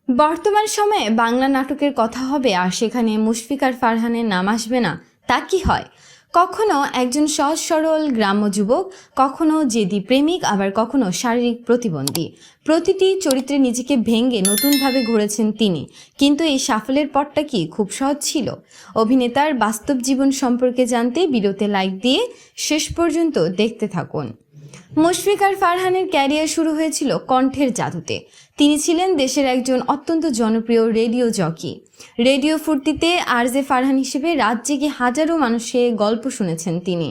বর্তমান সময়ে বাংলা নাটকের কথা হবে আর সেখানে মুশফিক আর ফারহানের নাম আসবে না, তা কি হয়? কখনো একজন সহজ সরল গ্রাম্য যুবক, কখনো জেদি প্রেমিক, আবার কখনো শারীরিক প্রতিবন্ধী। প্রতিটি চরিত্রে নিজেকে ভেঙে নতুনভাবে গড়েছেন তিনি। কিন্তু এই সাফল্যের পথটা কি খুব সহজ ছিল? অভিনেতার বাস্তব জীবন সম্পর্কে জানতে ভিডিওতে লাইক দিয়ে শেষ পর্যন্ত দেখতে থাকুন। মুশফিক আর ফারহানের ক্যারিয়ার শুরু হয়েছিল কণ্ঠের জাদুতে। তিনি ছিলেন দেশের একজন অত্যন্ত জনপ্রিয় রেডিও জকি। রেডিও ফুর্তিতে আরজে ফারহান হিসেবে রাত জেগে হাজারো মানুষের গল্প শুনেছেন তিনি।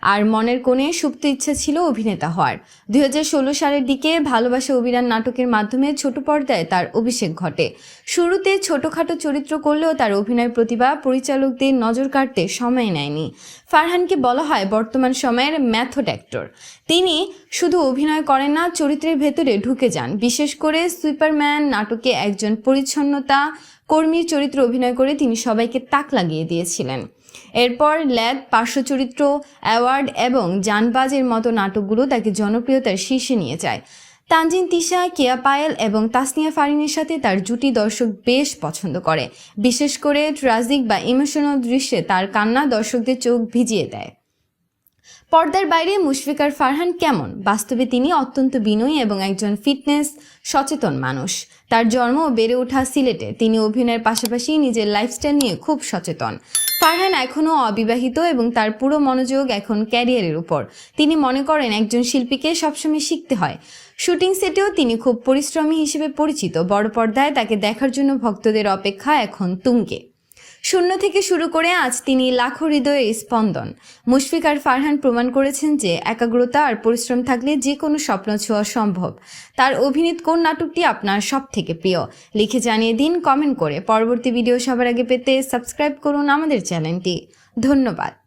আর মনের কোণে সুপ্ত ইচ্ছা ছিল অভিনেতা হওয়ার। 2016 সালের দিকে ভালোবাসা অভিযান নাটকের মাধ্যমে ছোট পর্দায় তার অভিষেক ঘটে। শুরুতে ছোটখাটো চরিত্র করলেও তার অভিনয় প্রতিভা পরিচালকদের নজর কাড়তে সময় নেয়নি। ফারহানকে বলা হয় বর্তমান সময়ের মেথড অ্যাক্টর। তিনি শুধু অভিনয় করেন না, চরিত্রের ভেতরে ঢুকে যান। বিশেষ করে সুপারম্যান নাটকে একজন পরিচ্ছন্নতা কর্মীর চরিত্র অভিনয় করে তিনি সবাইকে তাক লাগিয়ে দিয়েছিলেন। এরপর ল্যাদ, পার্শ্ব চরিত্র, অ্যাওয়ার্ড এবং জানবাজের মতো নাটকগুলো তাকে জনপ্রিয়তার শীর্ষে নিয়ে যায়। তানজিন তিশা, কেয়া পায়েল এবং তাসনিয়া ফারিনের সাথে তার জুটি দর্শক বেশ পছন্দ করে। বিশেষ করে ট্র্যাজিক বা ইমোশনাল দৃশ্যে তার কান্না দর্শকদের চোখ ভিজিয়ে দেয়। পর্দার বাইরে মুশফিক আর ফারহান কেমন? বাস্তবে তিনি অত্যন্ত বিনয়ী এবং একজন ফিটনেস সচেতন মানুষ। তার জন্ম ও বেড়ে ওঠা সিলেটে। তিনি অভিনয়ের পাশাপাশি নিজের লাইফস্টাইল নিয়ে খুব সচেতন। ফারহান এখনও অবিবাহিত এবং তার পুরো মনোযোগ এখন ক্যারিয়ারের উপর। তিনি মনে করেন একজন শিল্পীকে সবসময় শিখতে হয়। শুটিং সেটেও তিনি খুব পরিশ্রমী হিসেবে পরিচিত। বড় পর্দায় তাকে দেখার জন্য ভক্তদের অপেক্ষা এখন তুঙ্গে। শূন্য থেকে শুরু করে আজ তিনি লাখো হৃদয়ের স্পন্দন। মুশফিক আর ফারহান প্রমাণ করেছেন যে একাগ্রতা আর পরিশ্রম থাকলে যে কোনো স্বপ্ন ছোঁয়া সম্ভব। তার অভিনীত কোন নাটকটি আপনার সব থেকে প্রিয়? লিখে জানিয়ে দিন কমেন্ট করে। পরবর্তী ভিডিও সবার আগে পেতে সাবস্ক্রাইব করুন আমাদের চ্যানেলটি। ধন্যবাদ।